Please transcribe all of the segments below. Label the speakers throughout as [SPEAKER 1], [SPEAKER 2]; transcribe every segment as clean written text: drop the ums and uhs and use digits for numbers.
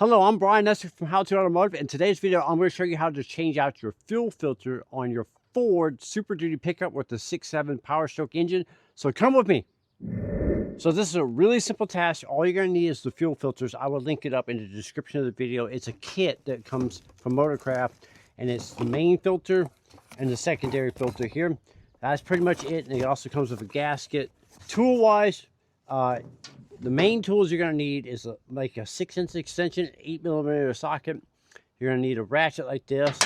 [SPEAKER 1] Hello, I'm Brian Nestor from How to Automotive. In today's video, I'm going to show you how to change out your fuel filter on your Ford Super Duty pickup with the 6.7 Power Stroke engine. So come with me. So this is a really simple task. All you're going to need is the fuel filters. I will link it up in the description of the video. It's a kit that comes from Motorcraft, and it's the main filter and the secondary filter here. That's pretty much it, and it also comes with a gasket. Tool-wise, the main tools you're going to need is like a 6-inch extension, 8mm socket. You're going to need a ratchet like this.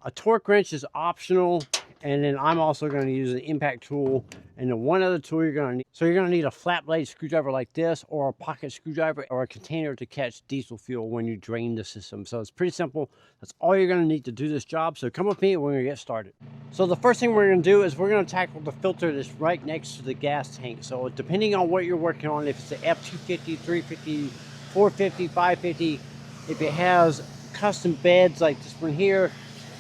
[SPEAKER 1] A torque wrench is optional. And then I'm also going to use an impact tool. And then one other tool you're going to need. So you're going to need a flat blade screwdriver like this, or a pocket screwdriver, or a container to catch diesel fuel when you drain the system. So it's pretty simple. That's all you're going to need to do this job. So come with me and we're going to get started. So the first thing we're going to do is we're going to tackle the filter that's right next to the gas tank. So depending on what you're working on, if it's the F250, 350, 450, 550, if it has custom beds like this one here,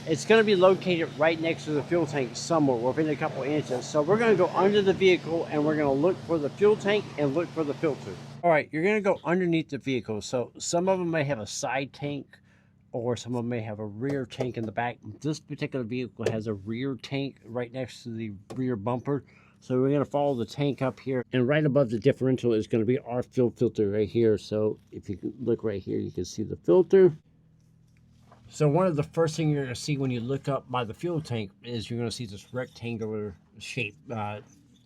[SPEAKER 1] it's going to be located right next to the fuel tank somewhere within a couple inches. So we're going to go under the vehicle and we're going to look for the fuel tank and look for the filter. All right, you're going to go underneath the vehicle. So some of them may have a side tank, or some of them may have a rear tank in the back. This particular vehicle has a rear tank right next to the rear bumper. So we're going to follow the tank up here, and right above the differential is going to be our fuel filter right here. So if you look right here, you can see the filter. So one of the first things you're going to see when you look up by the fuel tank is you're going to see this rectangular shape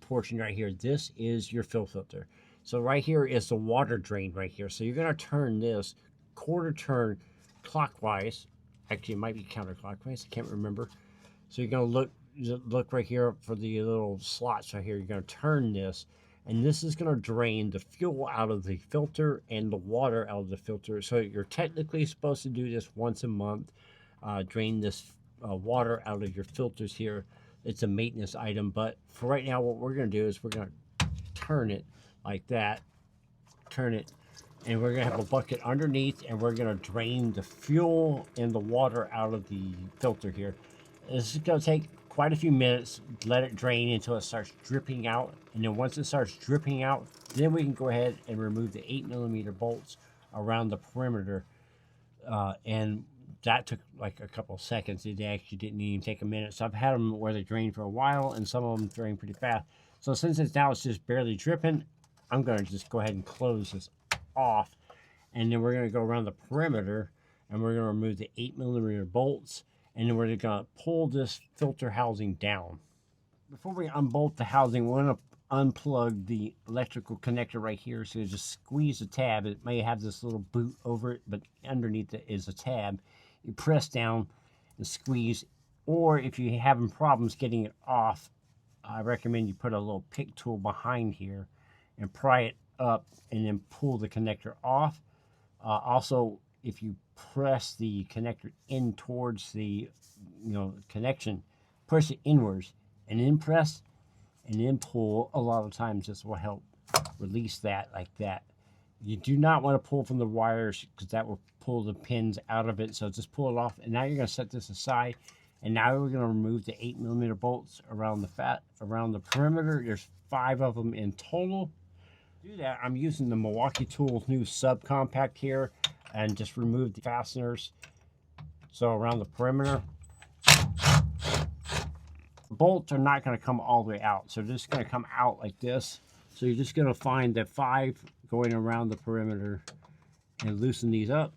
[SPEAKER 1] portion right here. This is your fuel filter. So right here is the water drain right here. So you're going to turn this quarter turn clockwise. Actually, it might be counterclockwise. I can't remember. So you're going to look right here for the little slots right here. You're going to turn this. And this is going to drain the fuel out of the filter and the water out of the filter. So you're technically supposed to do this once a month. Drain this water out of your filters here. It's a maintenance item. But for right now, what we're going to do is we're going to turn it like that. Turn it. And we're going to have a bucket underneath. And we're going to drain the fuel and the water out of the filter here. This is going to take quite a few minutes. Let it drain until it starts dripping out, and then once it starts dripping out, then we can go ahead and remove the 8mm bolts around the perimeter, and that took like a couple of seconds. It actually didn't even take a minute. So I've had them where they drain for a while, and some of them drain pretty fast. So since it's just barely dripping, I'm going to just go ahead and close this off, and then we're going to go around the perimeter, and we're going to remove the 8mm bolts. And then we're going to pull this filter housing down. Before we unbolt the housing, we're going to unplug the electrical connector right here. So you just squeeze the tab. It may have this little boot over it, but underneath it is a tab. You press down and squeeze. Or if you're having problems getting it off, I recommend you put a little pick tool behind here and pry it up and then pull the connector off. Also, if you press the connector in towards the connection, push it inwards and then press and then pull. A lot of times this will help release that like that. You do not want to pull from the wires because that will pull the pins out of it. So just pull it off, and now you're going to set this aside. And now we're going to remove the 8mm bolts around the perimeter. There's 5 of them in total. To do that, I'm using the Milwaukee Tools new subcompact here, and just remove the fasteners. So around the perimeter, the bolts are not going to come all the way out, so they're just going to come out like this. So you're just going to find the 5 going around the perimeter and loosen these up.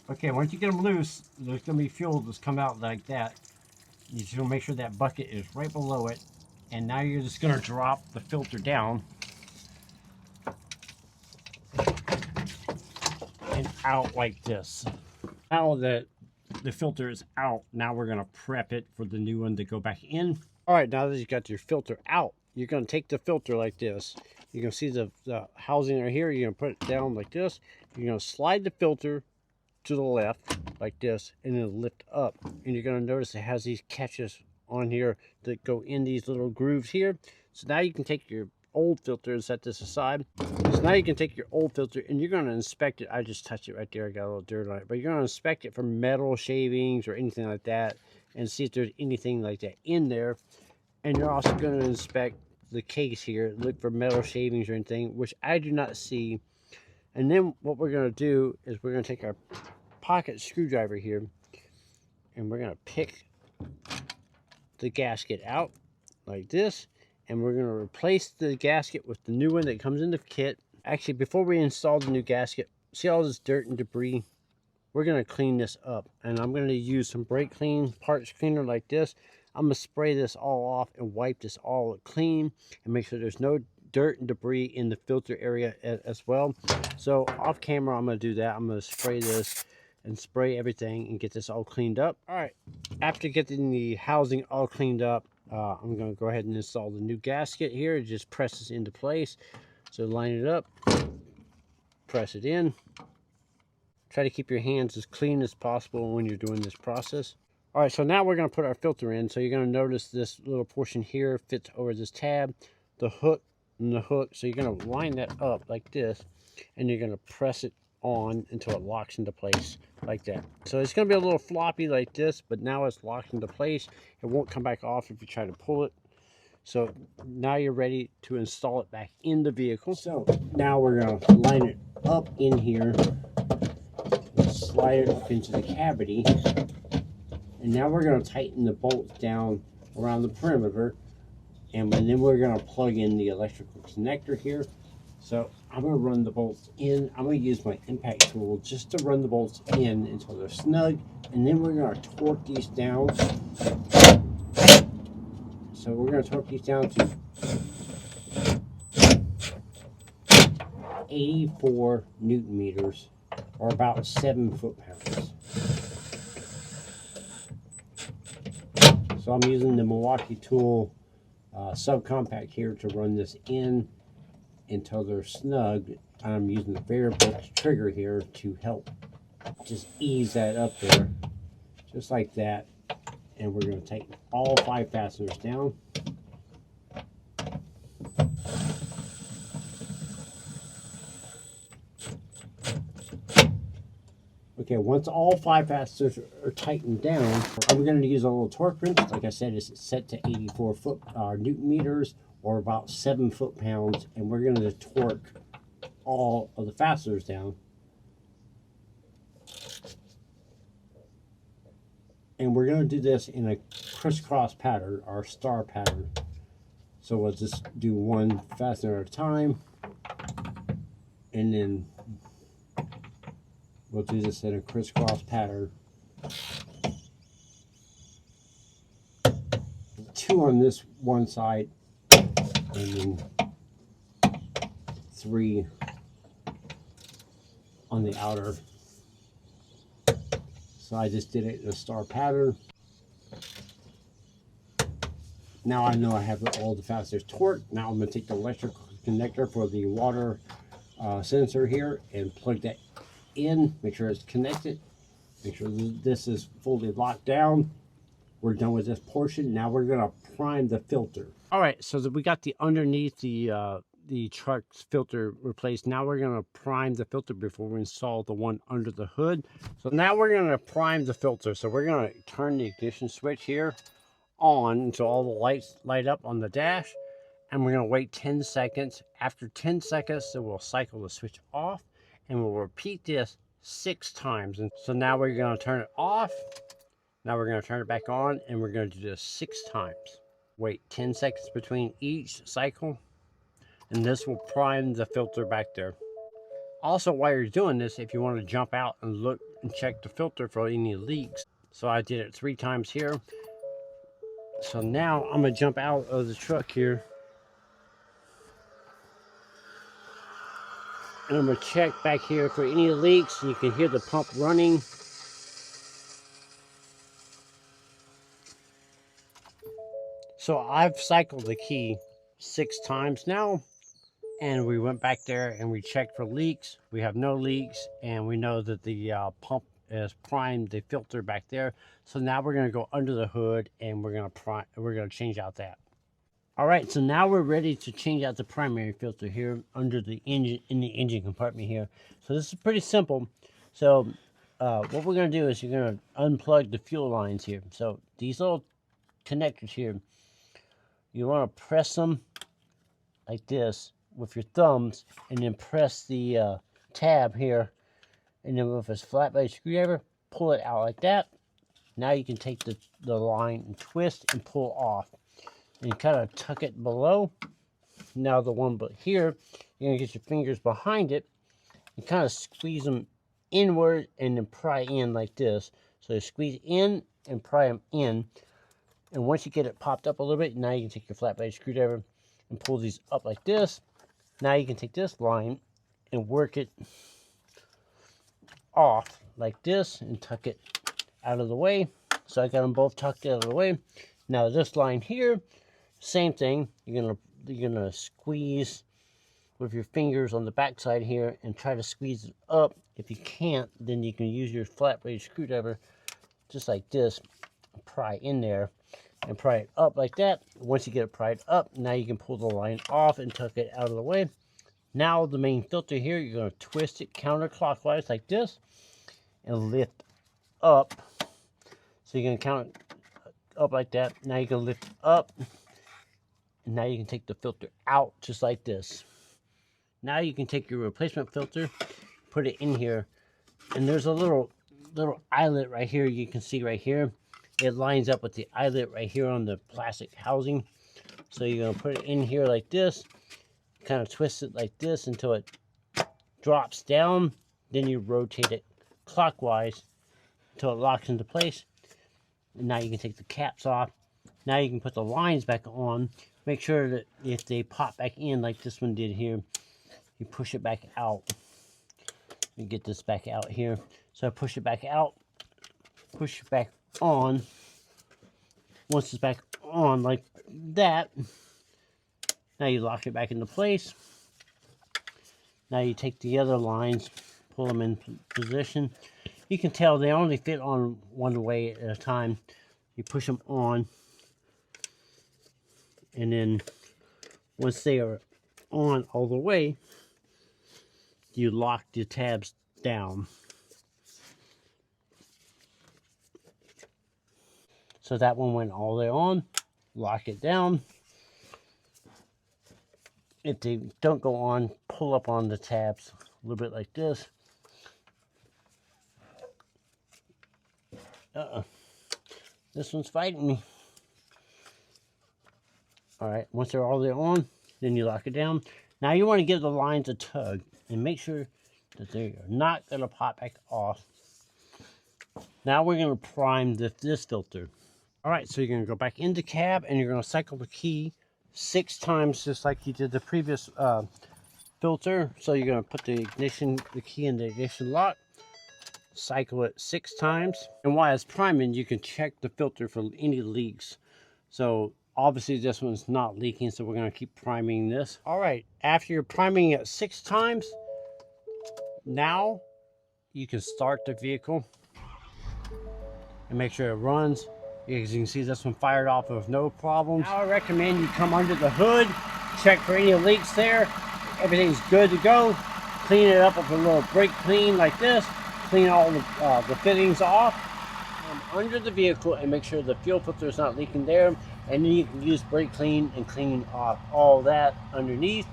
[SPEAKER 1] Okay, once you get them loose, there's going to be fuel that's come out like that. You just want to make sure that bucket is right below it. And now you're just going to drop the filter down and out like this. Now that the filter is out, now we're going to prep it for the new one to go back in. All right, now that you got your filter out, you're going to take the filter like this. You can see the housing right here. You're going to put it down like this. You're going to slide the filter to the left like this and then lift up, and you're going to notice it has these catches on here that go in these little grooves here. So now you can take your old filter and set this aside. So now you can take your old filter and you're going to inspect it. I just touched it right there. I got a little dirt on it, but you're going to inspect it for metal shavings or anything like that. and see if there's anything like that in there. And you're also going to inspect the case here, look for metal shavings or anything, which I do not see. And then what we're going to do is we're going to take our pocket screwdriver here, and we're going to pick the gasket out like this, and we're going to replace the gasket with the new one that comes in the kit. Actually, before we install the new gasket, see all this dirt and debris? We're going to clean this up, and I'm going to use some brake clean parts cleaner like this. I'm going to spray this all off and wipe this all clean and make sure there's no dirt and debris in the filter area as well. So off camera, I'm going to do that. I'm going to spray this and spray everything and get this all cleaned up. All right, after getting the housing all cleaned up, I'm going to go ahead and install the new gasket here. Just press this into place. So line it up, press it in. Try to keep your hands as clean as possible when you're doing this process. All right, so now we're going to put our filter in. So you're going to notice this little portion here fits over this tab, the hook and the hook. So you're going to line that up like this, and you're going to press it on until it locks into place like that. So it's going to be a little floppy like this, but now it's locked into place. It won't come back off if you try to pull it. So now you're ready to install it back in the vehicle. So now we're going to line it up in here, slide it up into the cavity, and now we're going to tighten the bolts down around the perimeter, and then we're going to plug in the electrical connector here. So I'm going to run the bolts in. I'm going to use my impact tool just to run the bolts in until they're snug, and then we're going to torque these down. So we're going to torque these down to 84 Newton meters, or about 7 foot-pounds. So I'm using the Milwaukee tool subcompact here to run this in until they're snug. I'm using the variable trigger here to help just ease that up there, just like that. And we're going to tighten all 5 fasteners down. Okay, once all 5 fasteners are tightened down, I'm going to use a little torque wrench. Like I said, it's set to 84 Newton meters, or about 7 foot-pounds, and we're going to torque all of the fasteners down. And we're going to do this in a crisscross pattern, or star pattern. So we'll just do one fastener at a time, and then we'll do this in a crisscross pattern. 2 on this one side, and then 3 on the outer. So I just did it in a star pattern. Now I know I have all the fasteners torqued. Now I'm going to take the electrical connector for the water sensor here and plug that in. Make sure it's connected. Make sure this is fully locked down. We're done with this portion. Now we're going to prime the filter. All right, so that we got the underneath the truck's filter replaced. Now we're going to prime the filter before we install the one under the hood. So now we're going to prime the filter. So we're going to turn the ignition switch here on until all the lights light up on the dash, and we're going to wait 10 seconds. After 10 seconds, so we'll cycle the switch off, and we'll repeat this 6 times. And so now we're going to turn it off. Now we're going to turn it back on, and we're going to do this 6 times. Wait 10 seconds between each cycle, and this will prime the filter back there. Also, while you're doing this, if you want to jump out and look and check the filter for any leaks. So I did it 3 times here. So now I'm going to jump out of the truck here, and I'm going to check back here for any leaks. You can hear the pump running. So I've cycled the key 6 times now, and we went back there and we checked for leaks. We have no leaks, and we know that the pump has primed the filter back there. So now we're going to go under the hood, and we're going to change out that. All right, so now we're ready to change out the primary filter here under the engine, in the engine compartment here. So this is pretty simple. So what we're going to do is you're going to unplug the fuel lines here. So these little connectors here, you want to press them like this with your thumbs, and then press the tab here, and then with a flat blade screwdriver, pull it out like that. Now you can take the line and twist and pull off, and kind of tuck it below. Now the one but here, you're going to get your fingers behind it and kind of squeeze them inward and then pry in like this. So you squeeze in and pry them in. And once you get it popped up a little bit, now you can take your flat blade screwdriver and pull these up like this. Now you can take this line and work it off like this and tuck it out of the way. So I got them both tucked out of the way. Now this line here, same thing. You're gonna squeeze with your fingers on the back side here and try to squeeze it up. If you can't, then you can use your flat blade screwdriver just like this, pry in there and pry it up like that. Once you get it pried up, now you can pull the line off and tuck it out of the way. Now the main filter here, you're going to twist it counterclockwise like this and lift up. So you're going to count it up like that. Now you can lift up, and now you can take the filter out just like this. Now you can take your replacement filter, put it in here, and there's a little eyelet right here. You can see right here. It lines up with the eyelet right here on the plastic housing. So you're going to put it in here like this, kind of twist it like this until it drops down. Then you rotate it clockwise until it locks into place. And now you can take the caps off. Now you can put the lines back on. Make sure that if they pop back in like this one did here, you push it back out. You get this back out here. So I push it back out, push it back on. Once it's back on like that, now you lock it back into place. Now you take the other lines, pull them in position. You can tell they only fit on one way at a time. You push them on, and then once they are on all the way, you lock the tabs down. So that one went all the way on. Lock it down. If they don't go on, pull up on the tabs a little bit like this. This one's fighting me. Alright, once they're all the way on, then you lock it down. Now you want to give the lines a tug and make sure that they are not going to pop back off. Now we're going to prime this filter. Alright, so you're going to go back into cab and you're going to cycle the key 6 times just like you did the previous filter. So you're going to put the key in the ignition lock, cycle it 6 times. And while it's priming, you can check the filter for any leaks. So obviously this one's not leaking, so we're going to keep priming this. Alright, after you're priming it 6 times, now you can start the vehicle and make sure it runs. As you can see, this one fired off with no problems. Now I recommend you come under the hood, check for any leaks there. Everything's good to go. Clean it up with a little brake clean like this. Clean all the fittings off. Come under the vehicle and make sure the fuel filter is not leaking there. And then you can use brake clean and clean off all that underneath.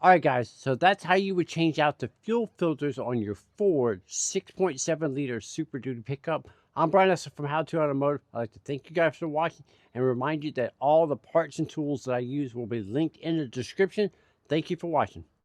[SPEAKER 1] Alright guys, so that's how you would change out the fuel filters on your Ford 6.7 liter Super Duty pickup. I'm Brian Esser from How To Automotive. I'd like to thank you guys for watching and remind you that all the parts and tools that I use will be linked in the description. Thank you for watching.